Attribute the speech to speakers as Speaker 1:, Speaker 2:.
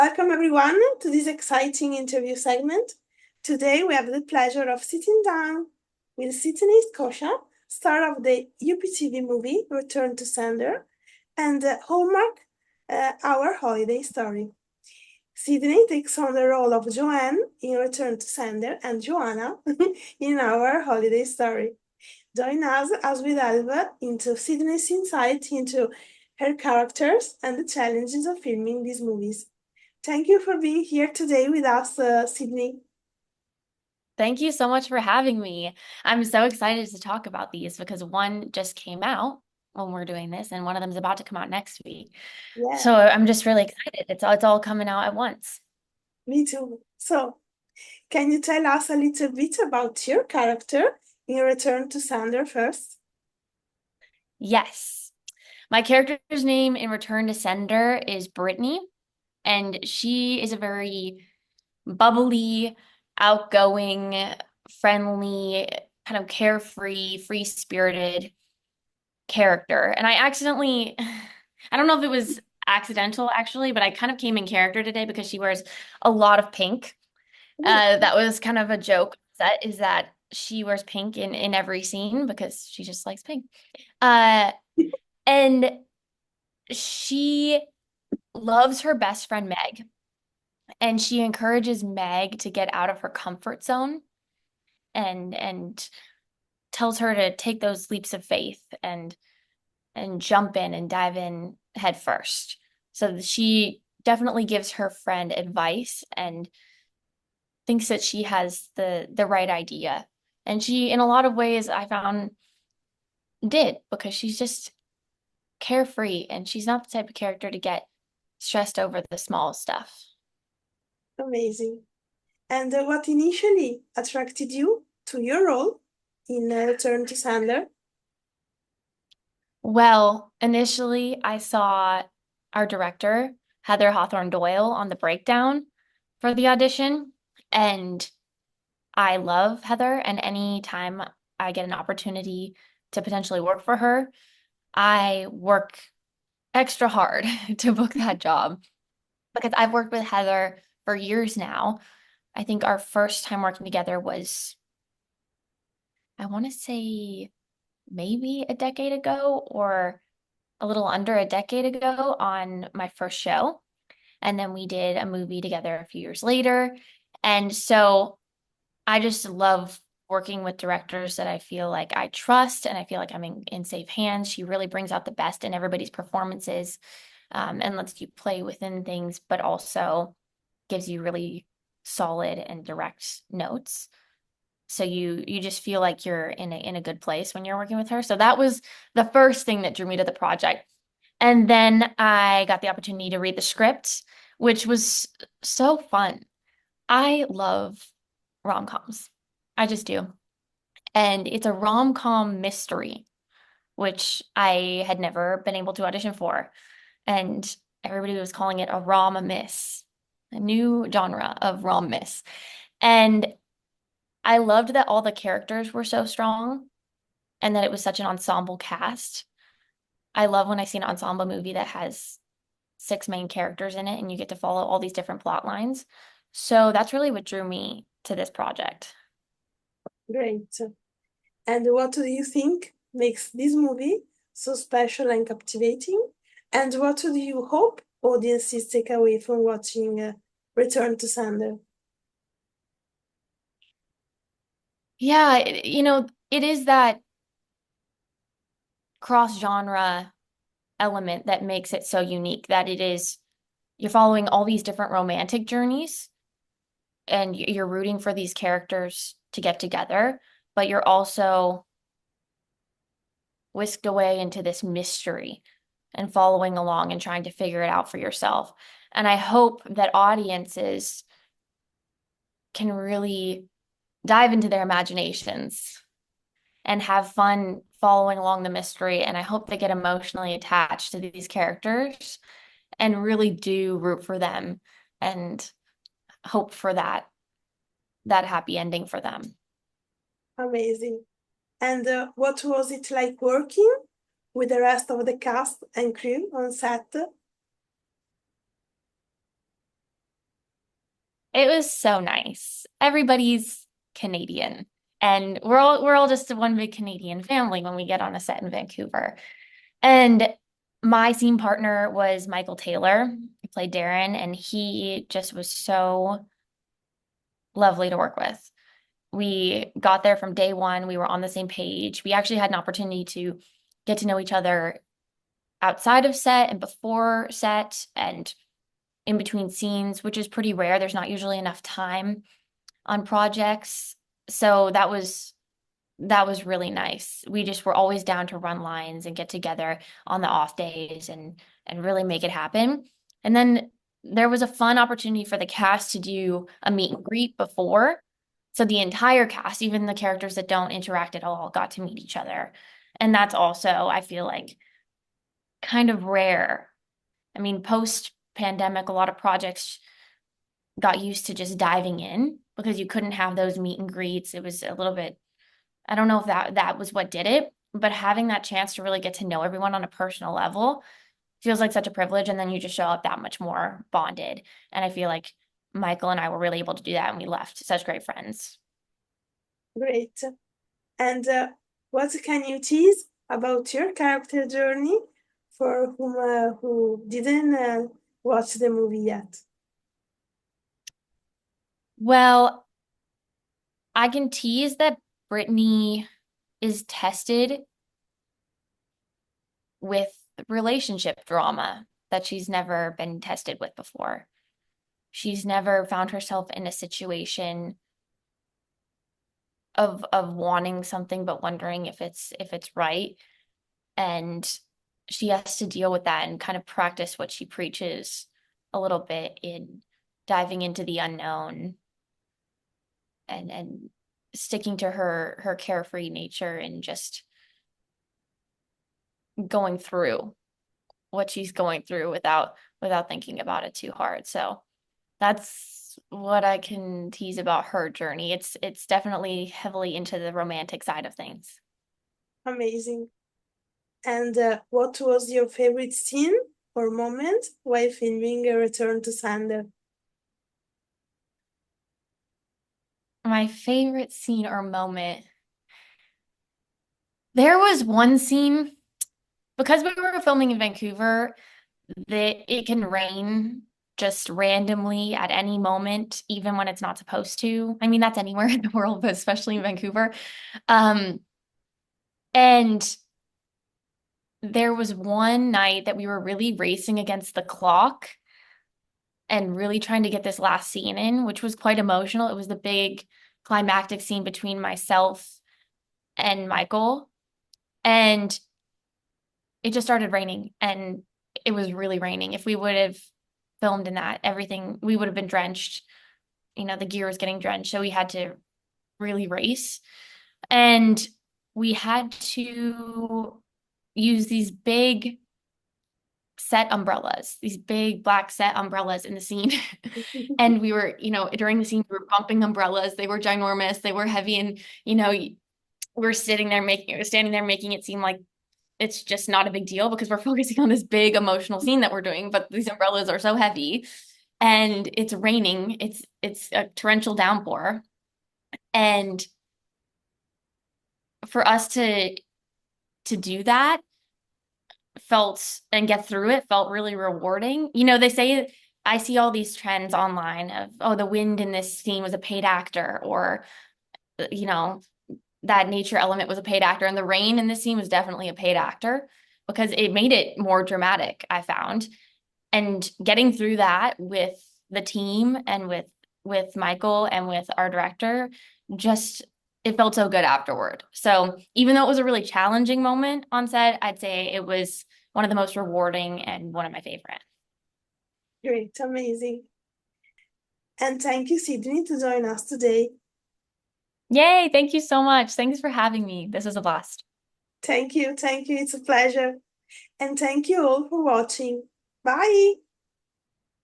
Speaker 1: Welcome everyone to this exciting interview segment. Today we have the pleasure of sitting down with Sidney Scotia, star of the UPTV movie Return to Sender and Hallmark, Our Holiday Story. Sidney takes on the role of Joanne in Return to Sender and Joanna in Our Holiday Story. Join us as we delve into Sidney's insight into her characters and the challenges of filming these movies. Thank you for being here today with us, Sidney.
Speaker 2: Thank you so much for having me. I'm so excited to talk about these because one just came out when we're doing this, and one of them is about to come out next week.
Speaker 1: Yeah,
Speaker 2: So I'm just really excited. It's all coming out at once.
Speaker 1: me too. So, can you tell us a little bit about your character in Return to Sender first?
Speaker 2: Yes. My character's name in Return to Sender is Brittany, and she is a very bubbly, outgoing, friendly, kind of carefree, free-spirited character. And I don't know if it was accidental actually, but I kind of came in character today because she wears a lot of pink. That was kind of a joke set is that she wears pink in every scene because she just likes pink. Uh, and she loves her best friend Meg, and she encourages Meg to get out of her comfort zone and tells her to take those leaps of faith and jump in and dive in head first. So she definitely gives her friend advice and thinks that she has the right idea. And she, in a lot of ways, I found did because she's just carefree and she's not the type of character to get stressed over the small stuff.
Speaker 1: Amazing. And what initially attracted you to your role in Return to Sender?
Speaker 2: Well, initially I saw our director, Heather Hawthorne Doyle, on the breakdown for the audition, and I love Heather, and anytime I get an opportunity to potentially work for her, I work extra hard to book that job because I've worked with Heather for years now. I think our first time working together was, I want to say, maybe a decade ago or a little under a decade ago on my first show. And then we did a movie together a few years later. And so I just love working with directors that I feel like I trust and I feel like I'm in safe hands. She really brings out the best in everybody's performances, and lets you play within things, but also gives you really solid and direct notes. So you just feel like you're in a good place when you're working with her. So that was the first thing that drew me to the project. And then I got the opportunity to read the script, which was so fun. I love rom-coms. I just do. And it's a rom-com mystery, which I had never been able to audition for. And everybody was calling it a rom-miss, a new genre of rom-miss. And I loved that all the characters were so strong and that it was such an ensemble cast. I love when I see an ensemble movie that has six main characters in it and you get to follow all these different plot lines. So that's really what drew me to this project.
Speaker 1: Great. And what do you think makes this movie so special and captivating? And what do you hope audiences take away from watching Return to Sender?
Speaker 2: Yeah, it is that cross-genre element that makes it so unique that you're following all these different romantic journeys and you're rooting for these characters to get together, but you're also whisked away into this mystery and following along and trying to figure it out for yourself. And I hope that audiences can really dive into their imaginations and have fun following along the mystery. And I hope they get emotionally attached to these characters and really do root for them and hope for that happy ending for them.
Speaker 1: Amazing. And what was it like working with the rest of the cast and crew on set?
Speaker 2: It was so nice. Everybody's Canadian, and we're all just one big Canadian family when we get on a set in Vancouver. And my scene partner was Michael Taylor, who played Darren, and he just was so lovely to work with. We got there from day one. We were on the same page. We actually had an opportunity to get to know each other outside of set and before set and in between scenes, which is pretty rare. There's not usually enough time on projects. So that was really nice. We just were always down to run lines and get together on the off days and really make it happen. And then there was a fun opportunity for the cast to do a meet and greet before. So the entire cast, even the characters that don't interact at all, got to meet each other. And that's also, I feel like, kind of rare. I mean, post pandemic, a lot of projects got used to just diving in because you couldn't have those meet and greets. It was a little bit, I don't know if that was what did it, but having that chance to really get to know everyone on a personal level feels like such a privilege. And then you just show up that much more bonded. And I feel like Michael and I were really able to do that, and we left such great friends.
Speaker 1: Great. And what can you tease about your character journey for who didn't watch the movie yet?
Speaker 2: Well, I can tease that Brittany is tested with relationship drama that she's never been tested with before. She's never found herself in a situation of wanting something but wondering if it's right. And she has to deal with that and kind of practice what she preaches a little bit in diving into the unknown and sticking to her carefree nature and just going through what she's going through without thinking about it too hard. So that's what I can tease about her journey. It's definitely heavily into the romantic side of things.
Speaker 1: Amazing. And what was your favorite scene or moment while filming A Return to Sender?
Speaker 2: My favorite scene or moment. There was one scene because we were filming in Vancouver that it can rain just randomly at any moment, even when it's not supposed to. I mean, that's anywhere in the world, but especially in Vancouver. Um, and there was one night that we were really racing against the clock and really trying to get this last scene in, which was quite emotional. It was the big climactic scene between myself and Michael. And it just started raining, and it was really raining. If we would have filmed in that, everything, we would have been drenched. The gear was getting drenched. So we had to really race. And we had to use these big set umbrellas, these big black set umbrellas in the scene. And we were, during the scene, we were pumping umbrellas. They were ginormous, they were heavy, and we're standing there making it seem like it's just not a big deal because we're focusing on this big emotional scene that we're doing, but these umbrellas are so heavy and it's raining. It's a torrential downpour. And for us to do that and get through it felt really rewarding. They say, I see all these trends online of, oh, the wind in this scene was a paid actor, or that nature element was a paid actor, and the rain in this scene was definitely a paid actor because it made it more dramatic, I found. And getting through that with the team and with Michael and with our director, just it felt so good afterward. So even though it was a really challenging moment on set, I'd say it was one of the most rewarding and one of my favorite.
Speaker 1: Great, amazing. And thank you, Sidney, to join us today.
Speaker 2: Yay, thank you so much. Thanks for having me. This was a blast.
Speaker 1: Thank you, it's a pleasure. And thank you all for watching. Bye!